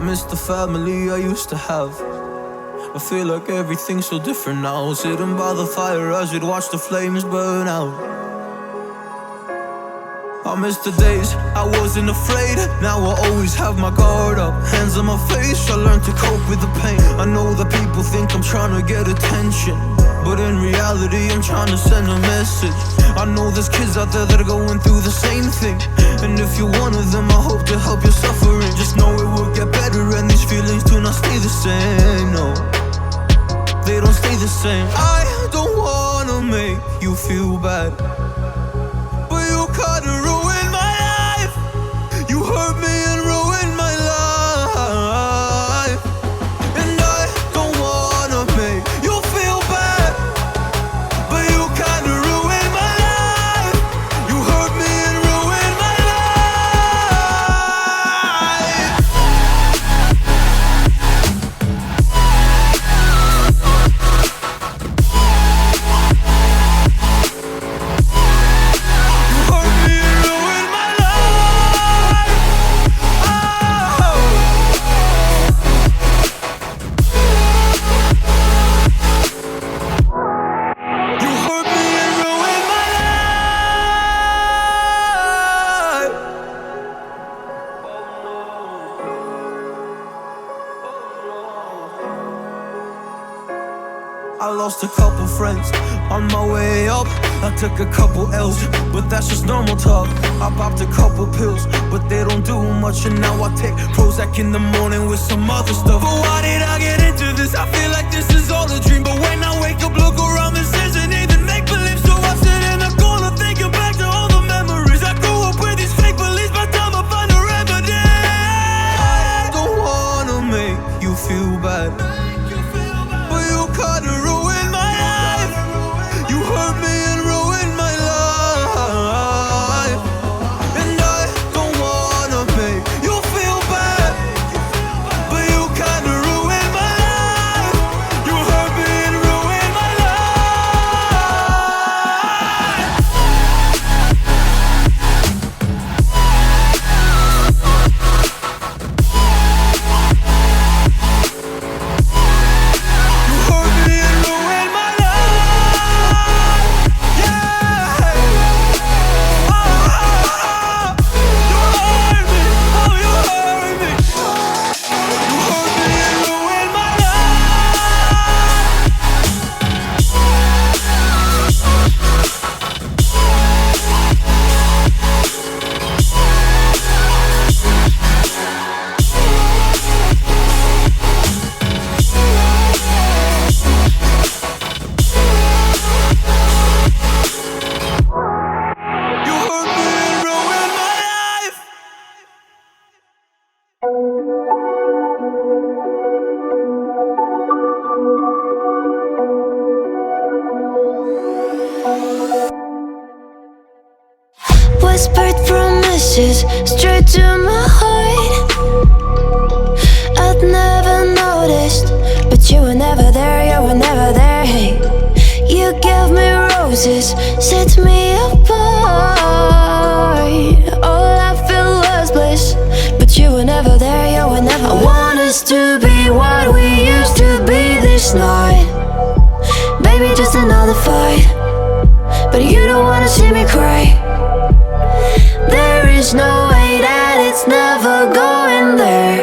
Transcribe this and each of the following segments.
miss the family I used to have. I feel like everything's so different now. Sitting by the fire as we'd watch the flames burn out. I miss the days I wasn't afraid. Now I always have my guard up, hands on my face. I learned to cope with the pain. I know that people think I'm trying to get attention, but in reality I'm trying to send a message. I know there's kids out there that are going through the same thing, and if you're one of them, I hope to help your suffering. Just know it will get better, and these feelings do not stay the same. No, they don't stay the same. I don't wanna make you feel bad, but you kinda ruined my life. You hurt me and ruined my life, and I don't wanna make you feel bad, but you kinda ruined my life. You hurt me and ruined my life. I lost a couple friends on my way up. I took a couple L's, but that's just normal talk. I popped a couple pills, but they don't do much. And now I take Prozac in the morning with some other stuff. But why did I get into this? I feel like this is all a dream, but when I wake up, look around, this isn't even make-believe. So I sit in a corner thinking back to all the memories. I grew up with these fake beliefs, by the time I find a remedy. I don't wanna make you feel bad, but you kinda ruined my life. You hurt me and ruined my life, and I don't wanna make you feel bad, but you kinda ruined my life. You hurt me and ruined my Whispered promises straight to my heart. I'd never noticed, but you were never there, you were never there. Hey, you gave me roses, set me apart. All I feel was bliss, but you were never there, you were never. I want us to be what we used to be this night. Baby, just another fight, but you don't wanna see me cry. There is no way that it's never going there.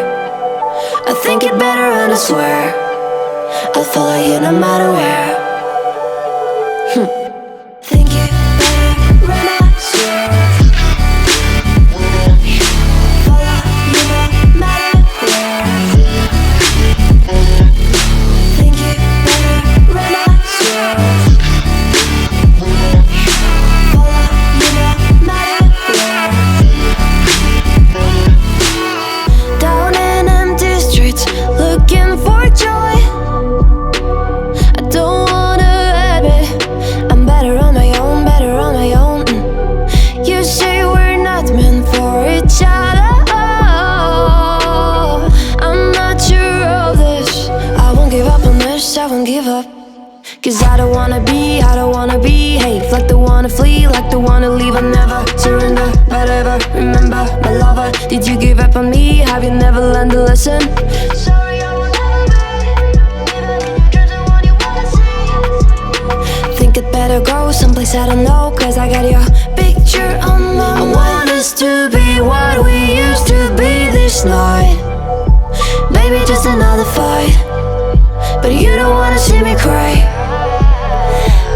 I think it better and I swear I'll follow you no matter where. Think it better and I swear follow you no matter where. Think it better and I swear follow you no matter where. Down in empty streets, looking for joy. I don't wanna admit I'm better on my own, better on my own. You say we're not meant for each other. I'm not sure of this. I won't give up on this, I won't give up. Cause I don't wanna behave like the wanna flee, like the wanna leave. I'll never surrender, but ever remember my lover. Did you give up on me? have you never learned to listen? Sorry, I will never be even in your dreams the one you wanna see. Think it better go someplace I don't know, cause I got your picture on my mind. I want us to be what we used to be this night. Maybe just another fight, but you don't wanna see me cry.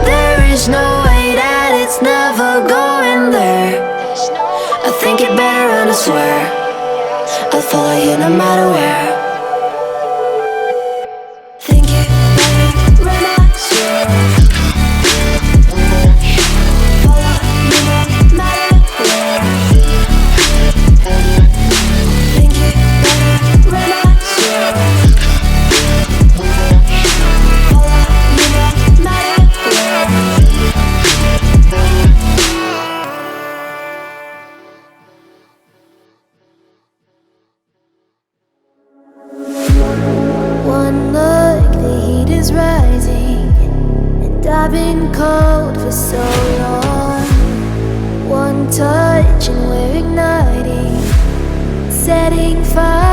There is no way that it's never going there. I think it better and I swear I'll follow you no matter where. Think it better and I swear follow you no matter where. Think it better and I swear follow you no matter where. One look, the heat is rising, and I've been cold for so long. One touch and we're igniting, setting fire.